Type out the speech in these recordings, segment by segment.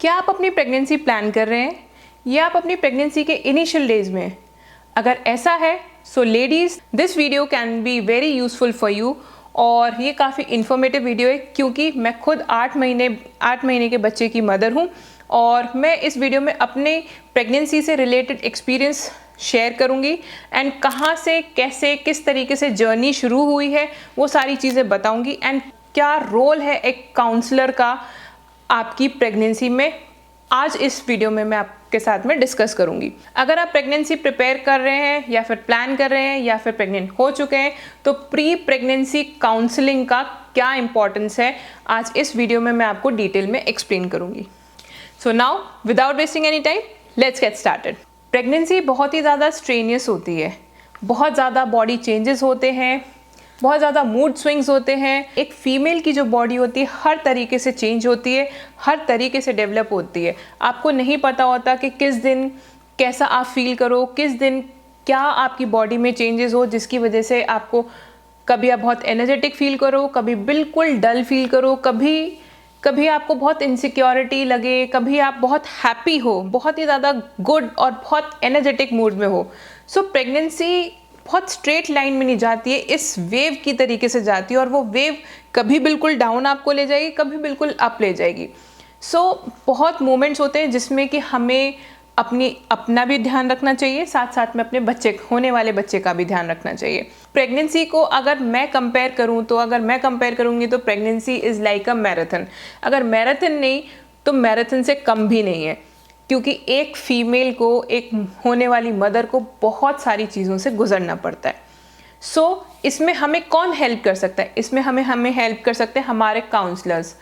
क्या आप अपनी प्रेगनेंसी प्लान कर रहे हैं या आप अपनी प्रेगनेंसी के इनिशियल डेज में? अगर ऐसा है सो ladies, this video can be very useful for you. और ये काफ़ी इन्फॉर्मेटिव वीडियो है क्योंकि मैं खुद 8 महीने के बच्चे की मदर हूँ और मैं इस वीडियो में अपने प्रेगनेंसी से रिलेटेड एक्सपीरियंस शेयर करूँगी एंड कहाँ से, कैसे, किस तरीके से जर्नी शुरू हुई है वो सारी चीज़ें बताऊँगी एंड क्या रोल है एक काउंसलर का आपकी प्रेगनेंसी में, आज इस वीडियो में मैं आपके साथ में डिस्कस करूंगी। अगर आप प्रेगनेंसी प्रिपेयर कर रहे हैं या फिर प्लान कर रहे हैं या फिर प्रेग्नेंट हो चुके हैं तो प्री प्रेगनेंसी काउंसलिंग का क्या इंपॉर्टेंस है, आज इस वीडियो में मैं आपको डिटेल में एक्सप्लेन करूंगी। So now without wasting any time, let's get started. Pregnancy बहुत ही ज़्यादा स्ट्रेनियस होती है, बहुत ज़्यादा बॉडी चेंजेस होते हैं, बहुत ज़्यादा मूड स्विंग्स होते हैं। एक फीमेल की जो बॉडी होती है हर तरीके से चेंज होती है, हर तरीके से डेवलप होती है। आपको नहीं पता होता कि किस दिन कैसा आप फील करो, किस दिन क्या आपकी बॉडी में चेंजेस हो जिसकी वजह से आपको कभी आप बहुत एनर्जेटिक फील करो, कभी बिल्कुल डल फील करो, कभी आपको बहुत इनसिक्योरिटी लगे, कभी आप बहुत हैप्पी हो, बहुत ही ज़्यादा गुड और बहुत एनर्जेटिक मूड में हो। सो प्रेगनेंसी बहुत स्ट्रेट लाइन में नहीं जाती है, इस वेव की तरीके से जाती है और वो वेव कभी बिल्कुल डाउन आपको ले जाएगी, कभी बिल्कुल अप ले जाएगी। सो बहुत मोमेंट्स होते हैं जिसमें कि हमें अपना भी ध्यान रखना चाहिए, साथ साथ में अपने होने वाले बच्चे का भी ध्यान रखना चाहिए। प्रेगनेंसी को अगर मैं कंपेयर करूँ तो करूँगी तो pregnancy is like a marathon. अगर मैराथन नहीं तो मैराथन से कम भी नहीं है, क्योंकि एक फीमेल को, एक होने वाली मदर को बहुत सारी चीज़ों से गुजरना पड़ता है। सो इसमें हमें कौन हेल्प कर सकता है? इसमें हमें हेल्प कर सकते हैं हमारे काउंसलर्स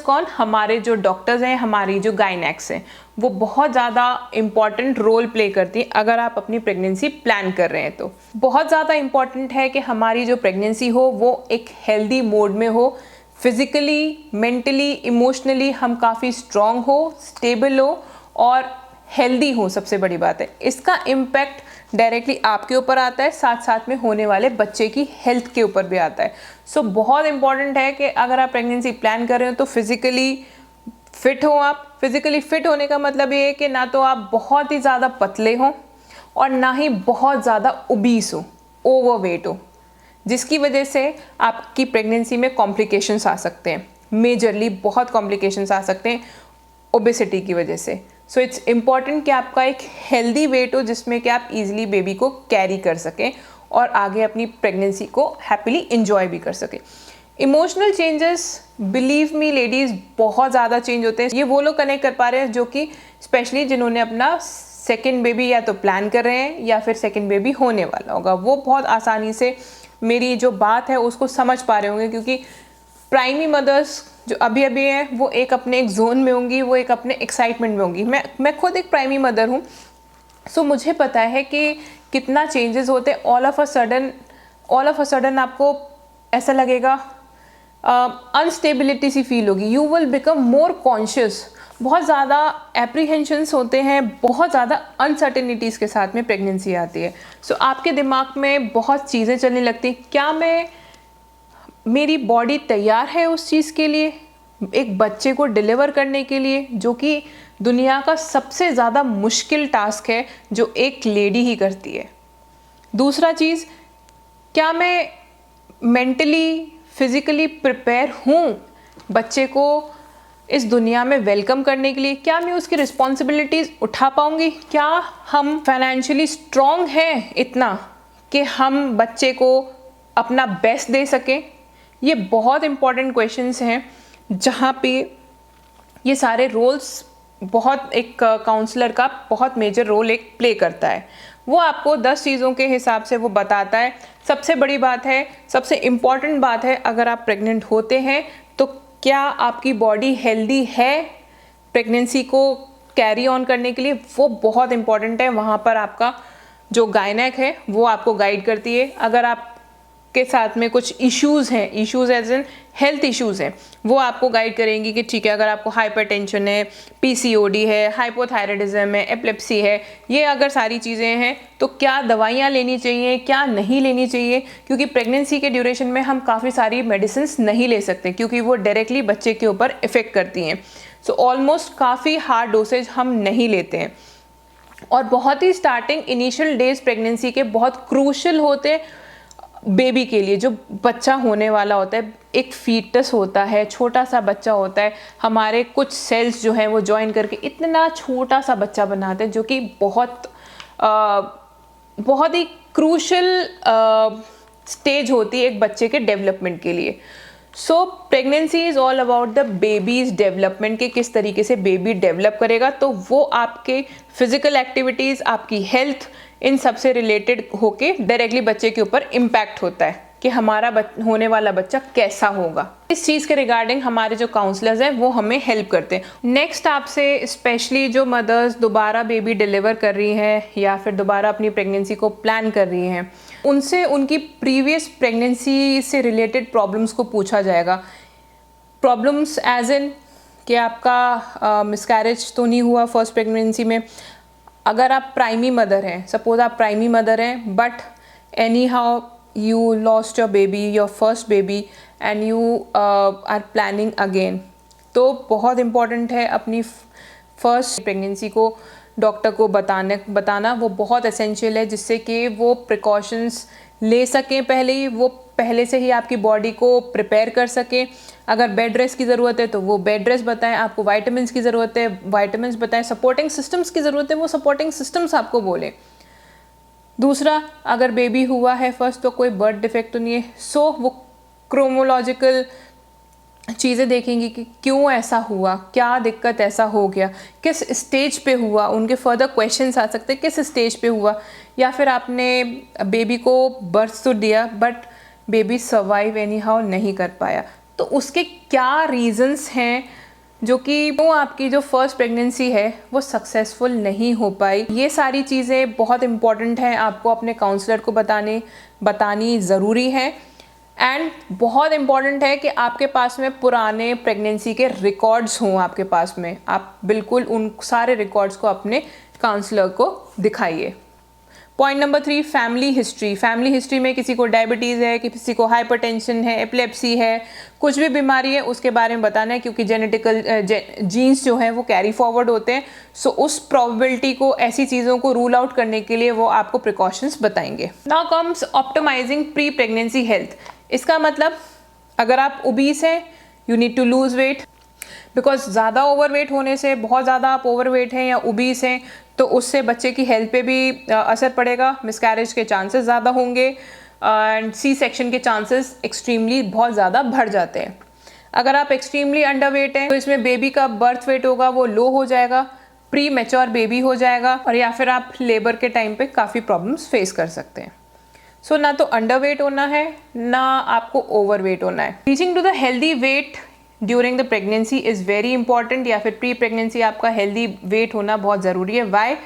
कौन? हमारे जो डॉक्टर्स हैं, हमारी जो गायनेक्स हैं, वो बहुत ज़्यादा इम्पॉर्टेंट रोल प्ले करती हैं अगर आप अपनी प्रेगनेंसी प्लान कर रहे हैं तो। बहुत ज़्यादा इम्पॉर्टेंट है कि हमारी जो प्रेगनेंसी हो वो एक हेल्दी मोड में हो, फिज़िकली, मेंटली, इमोशनली हम काफ़ी स्ट्रॉन्ग हो, स्टेबल हो और हेल्दी हो। सबसे बड़ी बात है, इसका इम्पैक्ट डायरेक्टली आपके ऊपर आता है, साथ साथ में होने वाले बच्चे की हेल्थ के ऊपर भी आता है। सो बहुत इंपॉर्टेंट है कि अगर आप प्रेगनेंसी प्लान कर रहे हो तो फिज़िकली फिट हो। आप फिज़िकली फिट होने का मतलब ये है कि ना तो आप बहुत ही ज़्यादा पतले हो और ना ही बहुत ज़्यादा ओबीस हो, ओवरवेट हो, जिसकी वजह से आपकी प्रेगनेंसी में कॉम्प्लिकेशंस आ सकते हैं। मेजरली बहुत कॉम्प्लिकेशंस आ सकते हैं ओबेसिटी की वजह से। सो इट्स इम्पॉर्टेंट कि आपका एक हेल्दी वेट हो जिसमें कि आप इजीली बेबी को कैरी कर सकें और आगे अपनी प्रेगनेंसी को हैप्पीली इंजॉय भी कर सकें। Emotional changes, believe me ladies, बहुत ज़्यादा चेंज होते हैं। ये वो लोग कनेक्ट कर पा रहे हैं जो कि स्पेशली जिन्होंने अपना सेकेंड बेबी या तो प्लान कर रहे हैं या फिर सेकेंड बेबी होने वाला होगा, वो बहुत आसानी से मेरी जो बात है उसको समझ पा रहे होंगे, क्योंकि प्राइमरी मदर्स जो अभी हैं वो अपने एक जोन में होंगी, वो एक अपने एक्साइटमेंट में होंगी। मैं खुद एक प्राइमरी मदर हूँ। सो मुझे पता है कि कितना चेंजेस होते हैं। ऑल ऑफ अ सडन आपको ऐसा लगेगा, अनस्टेबिलिटी सी फील होगी, you will become more conscious. बहुत ज़्यादा एप्रीहेंशंस होते हैं, बहुत ज़्यादा अनसर्टेनिटीज़ के साथ में प्रेगनेंसी आती है। सो आपके दिमाग में बहुत चीज़ें चलने लगती हैं। क्या मेरी बॉडी तैयार है उस चीज़ के लिए, एक बच्चे को डिलीवर करने के लिए, जो कि दुनिया का सबसे ज़्यादा मुश्किल टास्क है जो एक लेडी ही करती है। दूसरा चीज़, क्या मैं मेंटली, फिज़िकली प्रिपेयर हूँ बच्चे को इस दुनिया में वेलकम करने के लिए? क्या मैं उसकी रिस्पॉन्सिबिलिटीज़ उठा पाऊँगी? क्या हम फाइनेंशियली स्ट्रॉन्ग हैं इतना कि हम बच्चे को अपना बेस्ट दे सकें? ये बहुत इंपॉर्टेंट क्वेश्चंस हैं जहाँ पे ये सारे रोल्स, बहुत एक काउंसलर का बहुत मेजर रोल एक प्ले करता है। वो आपको 10 चीज़ों के हिसाब से वो बताता है। सबसे बड़ी बात है, सबसे इम्पॉर्टेंट बात है, अगर आप प्रेग्नेंट होते हैं तो क्या आपकी बॉडी हेल्दी है प्रेगनेंसी को कैरी ऑन करने के लिए, वो बहुत इंपॉर्टेंट है। वहाँ पर आपका जो गायनेक है वो आपको गाइड करती है। अगर आप के साथ में कुछ इश्यूज़ हैं, issues as in health issues हैं, वो आपको गाइड करेंगी कि ठीक है, अगर आपको हाइपरटेंशन है, पीसीओडी है, हाइपोथायराइडिज्म है, एपिलेप्सी है, ये अगर सारी चीज़ें हैं तो क्या दवाइयाँ लेनी चाहिए, क्या नहीं लेनी चाहिए, क्योंकि प्रेगनेंसी के ड्यूरेशन में हम काफ़ी सारी मेडिसिन नहीं ले सकते क्योंकि वो डायरेक्टली बच्चे के ऊपर इफ़ेक्ट करती हैं। सो ऑलमोस्ट काफ़ी हार्ड डोसेज हम नहीं लेते हैं। और बहुत ही स्टार्टिंग इनिशियल डेज प्रेगनेंसी के बहुत क्रूशल होते हैं बेबी के लिए, जो बच्चा होने वाला होता है। एक फीटस होता है, छोटा सा बच्चा होता है, हमारे कुछ सेल्स जो हैं वो ज्वाइन करके इतना छोटा सा बच्चा बनाते हैं, जो कि बहुत ही क्रूशल स्टेज होती है एक बच्चे के डेवलपमेंट के लिए। So pregnancy is all about the baby's development, के किस तरीके से बेबी डेवलप करेगा। तो वो आपके फिजिकल एक्टिविटीज़, आपकी हेल्थ, इन सब से रिलेटेड होके डायरेक्टली बच्चे के ऊपर इम्पैक्ट होता है कि हमारा होने वाला बच्चा कैसा होगा। इस चीज़ के रिगार्डिंग हमारे जो काउंसलर्स हैं वो हमें हेल्प करते हैं। नेक्स्ट आपसे स्पेशली जो मदर्स दोबारा बेबी डिलीवर कर रही हैं या फिर दोबारा अपनी प्रेगनेंसी को प्लान कर रही हैं, उनसे उनकी प्रीवियस प्रेगनेंसी से रिलेटेड प्रॉब्लम्स को पूछा जाएगा। प्रॉब्लम्स एज इन कि आपका मिसकैरेज तो नहीं हुआ फर्स्ट प्रेगनेंसी में। अगर आप प्राइमी मदर हैं, सपोज आप प्राइमी मदर हैं, but anyhow you lost your baby, your first baby, and you are planning again, तो बहुत इम्पॉर्टेंट है अपनी फर्स्ट प्रेगनेंसी को डॉक्टर को बताना वो बहुत एसेंशियल है, जिससे कि वो प्रिकॉशंस ले सकें पहले से ही आपकी बॉडी को प्रिपेयर कर सकें। अगर बेड रेस्ट की ज़रूरत है तो वो बेड रेस्ट बताएं, आपको वाइटामिन्स की ज़रूरत है वाइटामिन्स बताएं, सपोर्टिंग सिस्टम्स की ज़रूरत है वो सपोर्टिंग सिस्टम्स आपको बोलें। दूसरा, अगर बेबी हुआ है फर्स्ट तो कोई बर्थ डिफेक्ट तो नहीं है, सो वो क्रोमोलॉजिकल चीज़ें देखेंगी कि क्यों ऐसा हुआ, क्या दिक्कत ऐसा हो गया, किस स्टेज पे हुआ। उनके फर्दर क्वेश्चंस आ सकते हैं किस स्टेज पे हुआ, या फिर आपने बेबी को बर्थ तो दिया but baby survive any how नहीं कर पाया, तो उसके क्या रीजंस हैं जो कि वो आपकी जो फर्स्ट प्रेगनेंसी है वो सक्सेसफुल नहीं हो पाई। ये सारी चीज़ें बहुत इंपॉर्टेंट हैं, आपको अपने काउंसलर को बतानी ज़रूरी है। एंड बहुत इम्पॉर्टेंट है कि आपके पास में पुराने प्रेगनेंसी के रिकॉर्ड्स हों आपके पास में। आप बिल्कुल उन सारे रिकॉर्ड्स को अपने काउंसलर को दिखाइए। Point number 3, family history. Family history में किसी को डायबिटीज़ है, किसी को हाइपरटेंशन है, एपिलेप्सी है, कुछ भी बीमारी है उसके बारे में बताना है, क्योंकि जेनेटिकल जीन्स जो हैं वो कैरी फॉरवर्ड होते हैं। सो उस प्रोबेबिलिटी को, ऐसी चीज़ों को रूल आउट करने के लिए वो आपको प्रिकॉशंस बताएंगे। Now comes optimising pre pregnancy health. इसका मतलब अगर आप ओबीस हैं, you need to lose weight, because ज़्यादा ओवरवेट होने से, बहुत ज़्यादा आप ओवरवेट हैं या ओबीस हैं तो उससे बच्चे की हेल्थ पे भी असर पड़ेगा, मिसकैरेज के चांसेस ज़्यादा होंगे एंड सी सेक्शन के चांसेस एक्सट्रीमली बहुत ज़्यादा बढ़ जाते हैं। अगर आप एक्सट्रीमली अंडरवेट हैं तो इसमें बेबी का बर्थ वेट होगा वो लो हो जाएगा, प्री मैच्योर बेबी हो जाएगा, और या फिर आप लेबर के टाइम पे काफ़ी प्रॉब्लम्स फेस कर सकते हैं। सो ना तो अंडरवेट होना है ना आपको ओवरवेट होना है। Reaching to the healthy weight during the pregnancy is very important, या फिर प्री प्रेगनेंसी आपका हेल्दी वेट होना बहुत ज़रूरी है। Why?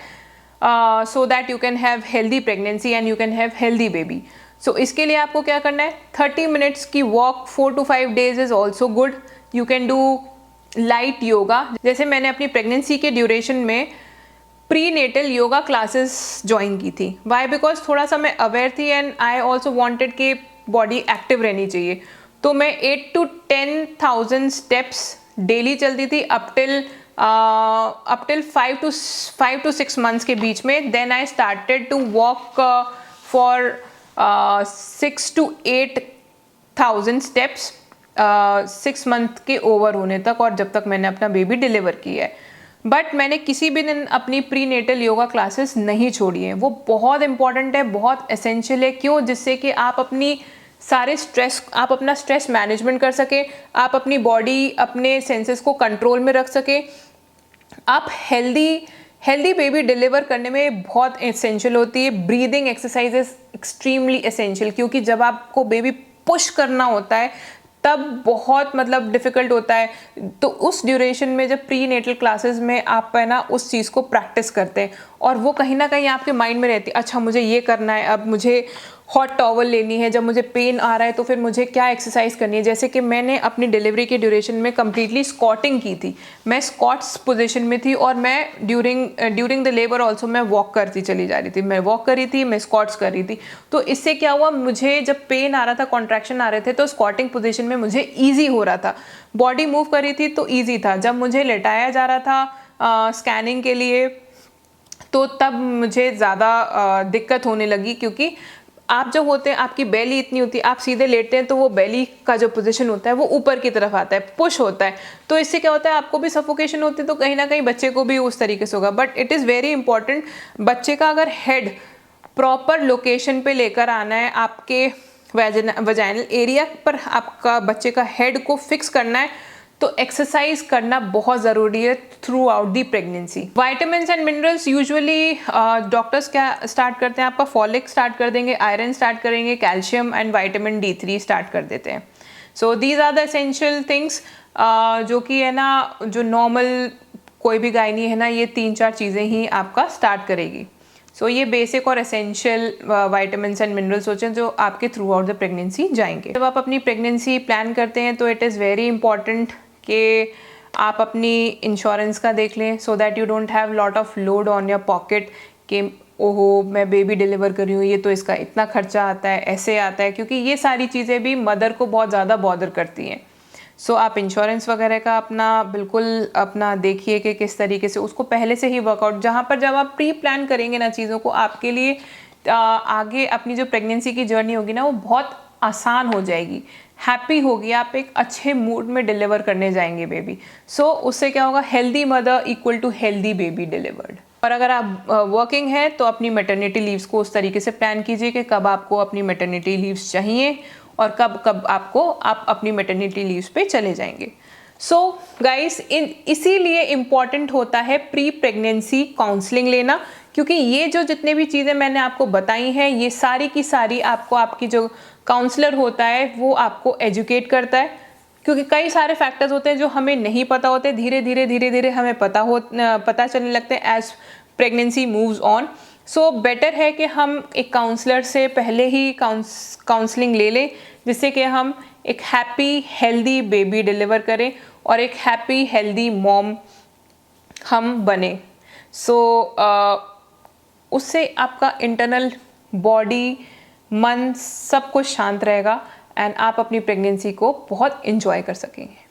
So that you can have healthy pregnancy and you can have healthy baby. So इसके लिए आपको क्या करना है, 30 मिनट्स की walk 4 to 5 days is also good. You can do light yoga, जैसे मैंने अपनी प्रेगनेंसी के ड्यूरेशन में pre natal yoga classes join की थी। वाई? बिकॉज थोड़ा सा मैं अवेयर थी एंड आई ऑल्सो वॉन्टेड कि बॉडी एक्टिव रहनी चाहिए। तो मैं 8 to 10,000 स्टेप्स डेली चलती थी अप टिल 5 to 6 months के बीच में। Then I started to walk for 6 to 8,000 steps 6 month के ओवर होने तक, और जब तक मैंने अपना बेबी डिलीवर किया है। बट मैंने किसी भी दिन अपनी प्री नेटल योगा क्लासेस नहीं छोड़ी हैं। वो बहुत इंपॉर्टेंट है, बहुत एसेंशियल है। क्यों? जिससे कि आप अपना स्ट्रेस मैनेजमेंट कर सके, आप अपनी बॉडी, अपने सेंसेस को कंट्रोल में रख सके, आप हेल्दी बेबी डिलीवर करने में बहुत एसेंशियल होती है। ब्रीदिंग एक्सरसाइजेस एक्सट्रीमली एसेंशियल, क्योंकि जब आपको बेबी पुश करना होता है तब बहुत डिफ़िकल्ट होता है। तो उस ड्यूरेशन में जब प्री नेटल क्लासेस में आप है ना उस चीज़ को प्रैक्टिस करते हैं, और वो कहीं ना कहीं आपके माइंड में रहती है, अच्छा मुझे ये करना है, अब मुझे हॉट टॉवल लेनी है, जब मुझे पेन आ रहा है तो फिर मुझे क्या एक्सरसाइज करनी है। जैसे कि मैंने अपनी डिलीवरी के ड्यूरेशन में कम्प्लीटली स्क्वाटिंग की थी, मैं स्क्वाट्स पोजीशन में थी और मैं ड्यूरिंग द लेबर ऑल्सो मैं वॉक करती चली जा रही थी, मैं वॉक कर रही थी, मैं स्क्वाट्स कर रही थी। तो इससे क्या हुआ, मुझे जब पेन आ रहा था, कॉन्ट्रैक्शन आ रहे थे, तो स्क्वाटिंग पोजिशन में मुझे ईजी हो रहा था, बॉडी मूव कर रही थी तो ईजी था। जब मुझे लेटाया जा रहा था स्कैनिंग के लिए तो तब मुझे ज़्यादा दिक्कत होने लगी, क्योंकि आप जो होते हैं, आपकी बेली इतनी होती है, आप सीधे लेटते हैं तो वो बेली का जो पोजीशन होता है वो ऊपर की तरफ आता है, पुश होता है, तो इससे क्या होता है, आपको भी सफोकेशन होती है, तो कहीं ना कहीं बच्चे को भी उस तरीके से होगा। But it is very important, बच्चे का अगर हेड प्रॉपर लोकेशन पे लेकर आना है, आपके वजाइनल एरिया पर आपका बच्चे का हेड को फिक्स करना है, तो एक्सरसाइज करना बहुत ज़रूरी है throughout the pregnancy. Vitamins and minerals usually doctors क्या स्टार्ट करते हैं, आपका फॉलिक स्टार्ट कर देंगे, आयरन स्टार्ट करेंगे, calcium and vitamin D3 start कर देते हैं। So these are the essential things, जो कि है ना, जो नॉर्मल कोई भी गायनी है ना, ये 3-4 चीज़ें ही आपका स्टार्ट करेगी। सो ये बेसिक और एसेंशियल वाइटामिन्स एंड मिनरल्स होते हैं जो आपके थ्रू आउट द प्रेगनेंसी जाएंगे। जब आप अपनी प्रेगनेंसी प्लान करते हैं तो इट इज़ वेरी इंपॉर्टेंट कि आप अपनी इंश्योरेंस का देख लें, सो that you don't have lot of load on your pocket कि ओहो मैं बेबी डिलीवर कर रही हूँ, ये तो इसका इतना खर्चा आता है, ऐसे आता है, क्योंकि ये सारी चीज़ें भी मदर को बहुत ज़्यादा बॉदर करती हैं। सो आप इंश्योरेंस वगैरह का अपना बिल्कुल अपना देखिए कि किस तरीके से उसको पहले से ही वर्कआउट, जहाँ पर जब आप प्री प्लान करेंगे ना चीज़ों को, आपके लिए आगे अपनी जो प्रेगनेंसी की जर्नी होगी ना, वो बहुत आसान हो जाएगी, हैप्पी होगी, आप एक अच्छे मूड में डिलीवर करने जाएंगे बेबी। सो उससे क्या होगा, healthy mother equal to healthy baby delivered. और अगर आप वर्किंग हैं तो अपनी मैटरनिटी लीव्स को उस तरीके से प्लान कीजिए कि कब आपको अपनी मैटरनिटी लीव्स चाहिए और कब कब आप अपनी मैटरनिटी लीव्स पे चले जाएंगे। सो गाइस, इसीलिए इम्पॉर्टेंट होता है प्री प्रेगनेंसी काउंसलिंग लेना, क्योंकि ये जो जितने भी चीज़ें मैंने आपको बताई हैं, ये सारी की सारी आपको आपकी जो काउंसलर होता है वो आपको एजुकेट करता है, क्योंकि कई सारे फैक्टर्स होते हैं जो हमें नहीं पता होते, धीरे धीरे हमें पता चलने लगते हैं as pregnancy moves on. So better है कि हम एक काउंसलर से पहले ही काउंसलिंग ले लें, जिससे कि हम एक हैप्पी हेल्दी बेबी डिलीवर करें और एक हैप्पी हेल्दी मॉम हम बने। सो उससे आपका इंटरनल बॉडी, मन सब कुछ शांत रहेगा एंड आप अपनी प्रेगनेंसी को बहुत इंजॉय कर सकेंगे।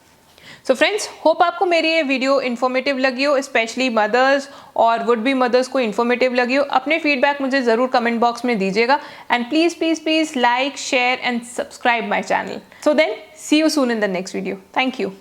सो फ्रेंड्स, होप आपको मेरी ये वीडियो इन्फॉर्मेटिव लगी हो, स्पेशली मदर्स और वुड बी मदर्स को इन्फॉर्मेटिव लगी हो। अपने फीडबैक मुझे ज़रूर कमेंट बॉक्स में दीजिएगा and please like, share and subscribe my channel. So then see you soon in the next video. Thank you.